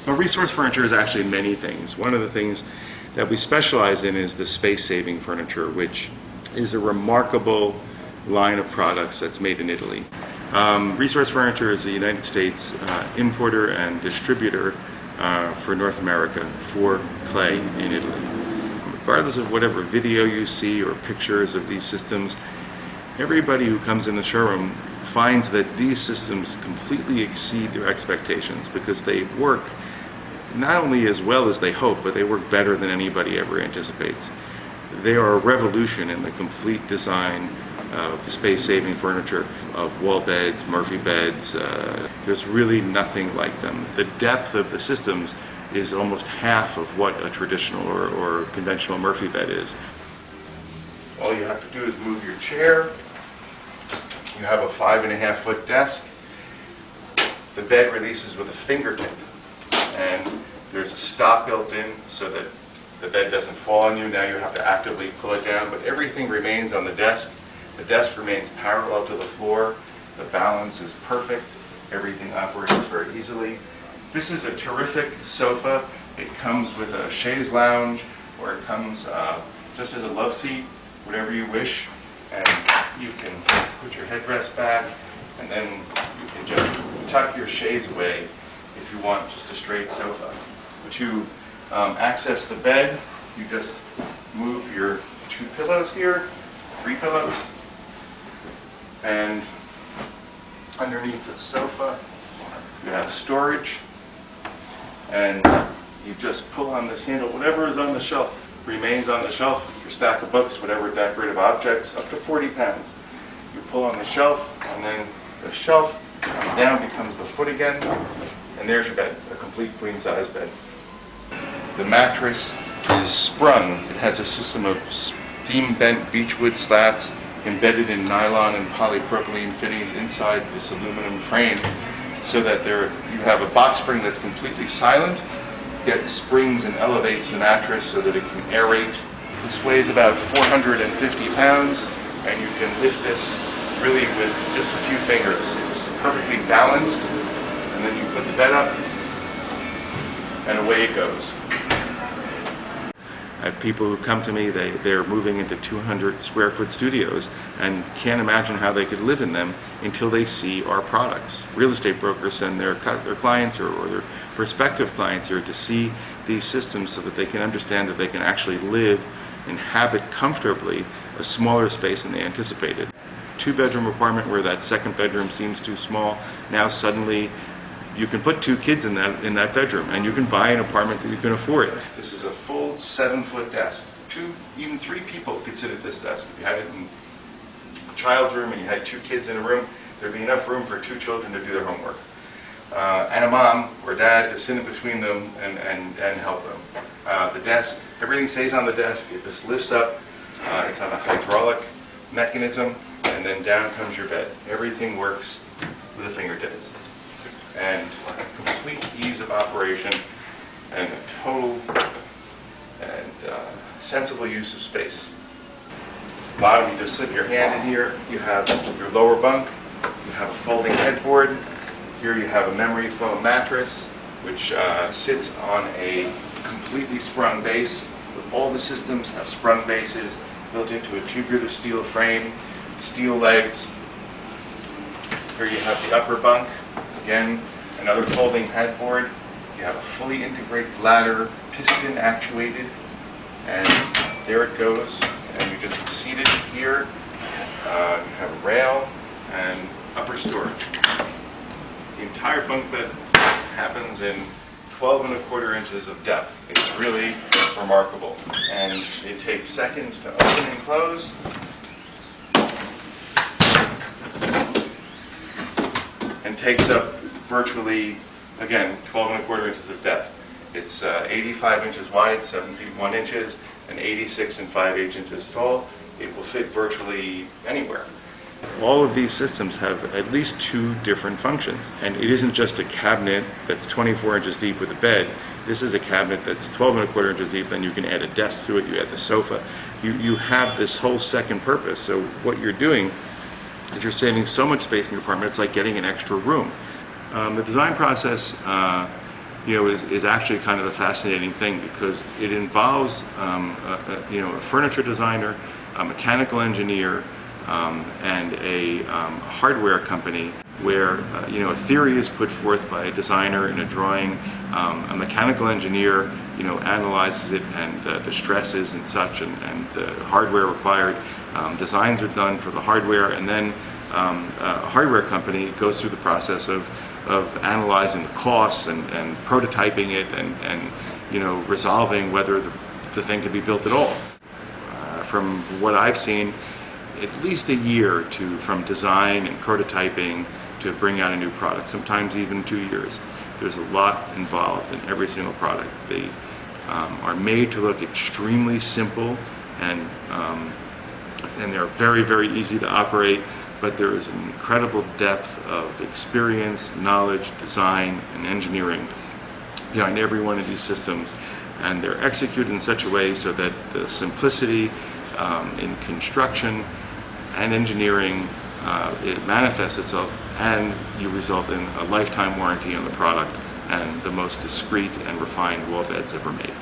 Well, resource furniture is actually many things. One of the things that we specialize in is the space-saving furniture, which is a remarkable line of products that's made in Italy. Resource Furniture is a United States importer and distributor for North America for clay in Italy. Regardless of whatever video you see or pictures of these systems, everybody who comes in the showroom finds that these systems completely exceed their expectations because they work not only as well as they hope, but they work better than anybody ever anticipates. They are a revolution in the complete design of space-saving furniture, of wall beds, Murphy beds. There's really nothing like them. The depth of the systems is almost half of what a traditional or conventional Murphy bed is. All you have to do is move your chair. You have a 5.5-foot desk. The bed releases with a fingertip, and there's a stop built in so that the bed doesn't fall on you. Now you have to actively pull it down, but everything remains on the desk. The desk remains parallel to the floor. The balance is perfect. Everything operates very easily. This is a terrific sofa. It comes with a chaise lounge, or it comes just as a love seat, whatever you wish. And you can put your headrest back, and then you can just tuck your chaise away if you want just a straight sofa. To access the bed, you just move your 2 pillows here, 3 pillows, and underneath the sofa you have storage, and you just pull on this handle. Whatever is on the shelf remains on the shelf. Your stack of books, whatever decorative objects, up to 40 pounds. You pull on the shelf, and then the shelf comes down, becomes the foot again, and there's your bed, a complete queen-size bed. The mattress is sprung. It has a system of steam-bent beechwood slats embedded in nylon and polypropylene fittings inside this aluminum frame, so that you have a box spring that's completely silent, gets springs and elevates the mattress so that it can aerate. This weighs about 450 pounds, and you can lift this really with just a few fingers. It's perfectly balanced, and then you put the bed up, and away it goes. I have people who come to me, they're moving into 200 square foot studios and can't imagine how they could live in them until they see our products. Real estate brokers send their clients or their prospective clients here to see these systems so that they can understand that they can actually live, inhabit comfortably a smaller space than they anticipated. 2-bedroom apartment where that second bedroom seems too small, now suddenly you can put 2 kids in that bedroom, and you can buy an apartment that you can afford. This is a full 7-foot desk. 2, even 3 people could sit at this desk. If you had it in a child's room and you had 2 kids in a room, there'd be enough room for 2 children to do their homework. And a mom or dad to sit in between them and help them. The desk, everything stays on the desk. It just lifts up. It's on a hydraulic mechanism, and then down comes your bed. Everything works with a fingertips. And complete ease of operation and a total and sensible use of space. Bottom, you just slip your hand in here. You have your lower bunk. You have a folding headboard. Here you have a memory foam mattress, which sits on a completely sprung base. All the systems have sprung bases built into a tubular steel frame, steel legs. Here you have the upper bunk. Again, another folding headboard. You have a fully integrated ladder, piston actuated, and there it goes. And you just seat it here. You have a rail and upper storage. The entire bunk bed happens in 12¼ inches of depth. It's really remarkable, and it takes seconds to open and close. And takes up virtually, again, 12¼ inches of depth. It's 85 inches wide, 7 feet 1 inches, and 86 5/8 inches tall. It will fit virtually anywhere. All of these systems have at least 2 different functions, and it isn't just a cabinet that's 24 inches deep with a bed. This is a cabinet that's 12¼ inches deep, then you can add a desk to it, you add the sofa. You have this whole second purpose. So what you're doing is you're saving so much space in your apartment, it's like getting an extra room. The design process is actually kind of a fascinating thing, because it involves a furniture designer, a mechanical engineer, and a hardware company, where a theory is put forth by a designer in a drawing, a mechanical engineer analyzes it, and the stresses and such, and the hardware required. Designs are done for the hardware, and then a hardware company goes through the process of analyzing the costs and prototyping it, and resolving whether the thing can be built at all. From what I've seen, at least a year from design and prototyping to bring out a new product, sometimes even 2 years. There's a lot involved in every single product. They are made to look extremely simple, and they're very, very easy to operate, but there is an incredible depth of experience, knowledge, design, and engineering behind every one of these systems, and they're executed in such a way so that the simplicity in construction and engineering, it manifests itself, and you result in a lifetime warranty on the product and the most discreet and refined wall beds ever made.